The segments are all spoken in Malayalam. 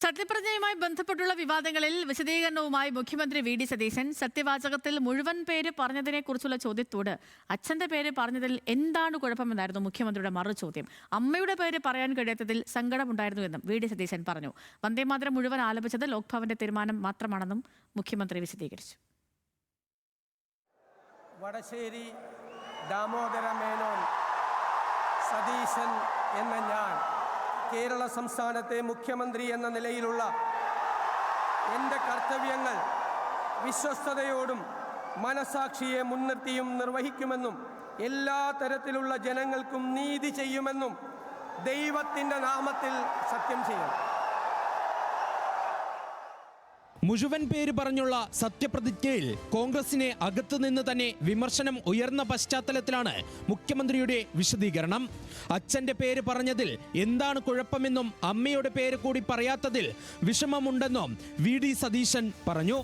സത്യപ്രതിജ്ഞയുമായി ബന്ധപ്പെട്ടുള്ള വിവാദങ്ങളിൽ വിശദീകരണവുമായി മുഖ്യമന്ത്രി വി ഡി സതീശൻ സത്യവാചകത്തിൽ മുഴുവൻ പേര് പറഞ്ഞതിനെക്കുറിച്ചുള്ള ചോദ്യത്തോട് അച്ഛന്റെ പേര് പറഞ്ഞതിൽ എന്താണ് കുഴപ്പമെന്നായിരുന്നു മുഖ്യമന്ത്രിയുടെ മറുചോദ്യം. അമ്മയുടെ പേര് പറയാൻ കഴിയാത്തതിൽ സങ്കടമുണ്ടായിരുന്നുവെന്നും വി ഡി സതീശൻ പറഞ്ഞു. വന്ദേമാതരം മുഴുവൻ ആലപിച്ചത് ലോക്ഭവന്റെ തീരുമാനം മാത്രമാണെന്നും മുഖ്യമന്ത്രി വിശദീകരിച്ചു. വടശ്ശേരി ദാമോദര മേനോൻ സതീശൻ എന്ന ഞാൻ കേരള സംസ്ഥാനത്തെ മുഖ്യമന്ത്രി എന്ന നിലയിലുള്ള എൻ്റെ കർത്തവ്യങ്ങൾ വിശ്വസ്തയോടും മനസാക്ഷിയെ മുൻനിർത്തിയും നിർവഹിക്കുമെന്നും എല്ലാ തരത്തിലുള്ള ജനങ്ങൾക്കും നീതി ചെയ്യുമെന്നും ദൈവത്തിൻ്റെ നാമത്തിൽ സത്യം ചെയ്യും. മുഴുവൻ പേര് പറഞ്ഞുള്ള സത്യപ്രതിജ്ഞയിൽ കോൺഗ്രസിനെ അകത്തുനിന്ന് തന്നെ വിമർശനം ഉയർന്ന പശ്ചാത്തലത്തിലാണ് മുഖ്യമന്ത്രിയുടെ വിശദീകരണം. അച്ഛന്റെ പേര് പറഞ്ഞതിൽ എന്താണ് കുഴപ്പമെന്നും അമ്മയുടെ പേര് കൂടി പറയാത്തതിൽ വിഷമമുണ്ടെന്നും വി ഡി സതീശൻ പറഞ്ഞു.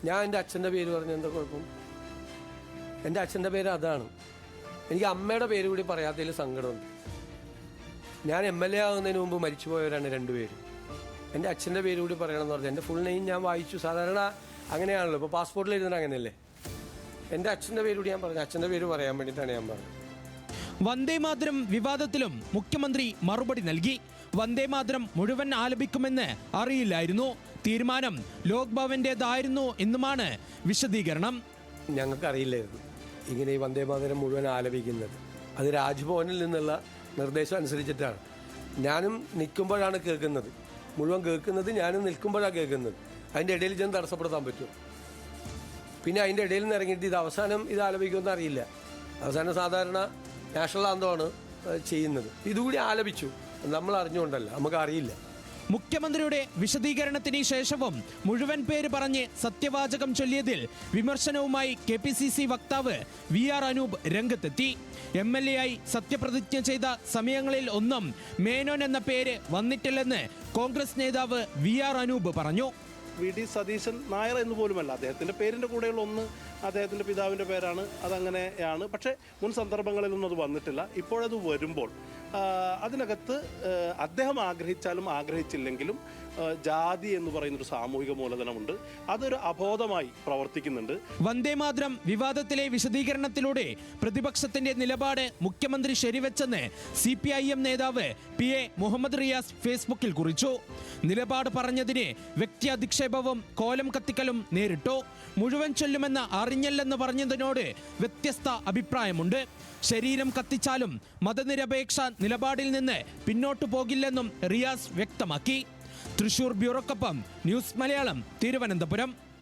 ഞാൻ എൻ്റെ അച്ഛൻ്റെ പേര് പറഞ്ഞ എന്താ കുഴപ്പം? എൻ്റെ അച്ഛൻ്റെ പേര് അതാണ്. എനിക്ക് അമ്മയുടെ പേര് കൂടി പറയാത്തതിൽ സങ്കടമുണ്ട്. ഞാൻ MLA ആകുന്നതിന് മുമ്പ് മരിച്ചുപോയവരാണ് രണ്ടുപേരും. എൻ്റെ അച്ഛൻ്റെ പേര് കൂടി പറയണമെന്ന് പറഞ്ഞു. എൻ്റെ ഫുൾ നെയിം ഞാൻ വായിച്ചു. സാധാരണ അങ്ങനെയാണല്ലോ, ഇപ്പോൾ പാസ്പോർട്ടിൽ എഴുതുന്നത് അങ്ങനെയല്ലേ. എൻ്റെ അച്ഛൻ്റെ പേര് കൂടി ഞാൻ പറഞ്ഞു. അച്ഛൻ്റെ പേര് പറയാൻ വേണ്ടിയിട്ടാണ് ഞാൻ പറഞ്ഞത്. വന്ദേമാതരം വിവാദത്തിലും മുഖ്യമന്ത്രി മറുപടി നൽകി. വന്ദേമാതരം മുഴുവൻ ആലപിക്കുമെന്ന് അറിയില്ലായിരുന്നു, തീരുമാനം ലോക് ഭവന്റേതായിരുന്നു എന്നുമാണ് വിശദീകരണം. ഞങ്ങൾക്കറിയില്ലായിരുന്നു ഇങ്ങനെ ഈ വന്ദേമാതരം മുഴുവൻ ആലപിക്കുന്നത്. അത് രാജ്ഭവനിൽ നിന്നുള്ള നിർദ്ദേശം അനുസരിച്ചിട്ടാണ്. ഞാനും നിൽക്കുമ്പോഴാണ് കേൾക്കുന്നത്, മുഴുവൻ കേൾക്കുന്നത് ഞാനും നിൽക്കുമ്പോഴാണ് കേൾക്കുന്നത്. അതിൻ്റെ ഇടയിൽ ചെന്ന് തടസ്സപ്പെടുത്താൻ പറ്റും. പിന്നെ അതിൻ്റെ ഇടയിൽ നിന്ന് ഇറങ്ങിയിട്ട് ഇത് അവസാനം ഇത് ആലപിക്കുമെന്ന് അറിയില്ല. അവസാനം സാധാരണ നാഷണൽ ആന്തമാണ് ചെയ്യുന്നത്. ഇതുകൂടി ആലപിച്ചു, നമ്മൾ അറിഞ്ഞുകൊണ്ടല്ല, നമുക്കറിയില്ല. മുഖ്യമന്ത്രിയുടെ വിശദീകരണത്തിന് ശേഷവും മുഴുവൻ പേര് പറഞ്ഞ് സത്യവാചകം ചൊല്ലിയതിൽ വിമർശനവുമായി KPCC വക്താവ് VR അനൂപ് രംഗത്തെത്തി. MLA ആയി സത്യപ്രതിജ്ഞ ചെയ്ത സമയങ്ങളിൽ ഒന്നും മേനോൻ എന്ന പേര് വന്നിട്ടില്ലെന്ന് കോൺഗ്രസ് നേതാവ് VR അനൂപ് പറഞ്ഞു. വി ഡി സതീശൻ നായർ എന്ന് പോലുമല്ല, അദ്ദേഹത്തിൻ്റെ പേരിൻ്റെ കൂടെയുള്ള ഒന്ന് അദ്ദേഹത്തിൻ്റെ പിതാവിൻ്റെ പേരാണ്, അതങ്ങനെയാണ്. പക്ഷേ മുൻ സന്ദർഭങ്ങളിലൊന്നും അത് വന്നിട്ടില്ല. ഇപ്പോഴത് വരുമ്പോൾ അതിനകത്ത് അദ്ദേഹം ആഗ്രഹിച്ചാലും ആഗ്രഹിച്ചില്ലെങ്കിലും ജാതി എന്ന് പറയുന്നൊരു സാമൂഹിക മൂലധനമുണ്ട്. അതൊരു അബോധമായി പ്രവർത്തിക്കുന്നുണ്ട്. വന്ദേമാതരം വിവാദത്തിലെ വിശദീകരണത്തിലൂടെ പ്രതിപക്ഷത്തിന്റെ നിലപാട് മുഖ്യമന്ത്രി ശരിവെച്ചെന്ന് CPIM നേതാവ് PA മുഹമ്മദ് റിയാസ് ഫേസ്ബുക്കിൽ കുറിച്ചു. നിലപാട് പറഞ്ഞതിന് വ്യക്തി അധിക്ഷേപവും കോലം കത്തിക്കലും നേരിട്ടു. മുഴുവൻ ചൊല്ലുമെന്ന് അറിഞ്ഞല്ലെന്ന് പറഞ്ഞതിനോട് വ്യത്യസ്ത അഭിപ്രായമുണ്ട്. ശരീരം കത്തിച്ചാലും മതനിരപേക്ഷ നിലപാടിൽ നിന്ന് പിന്നോട്ടു പോകില്ലെന്നും റിയാസ് വ്യക്തമാക്കി. തൃശൂർ ബ്യൂറോക്കൊപ്പം ന്യൂസ് മലയാളം, തിരുവനന്തപുരം.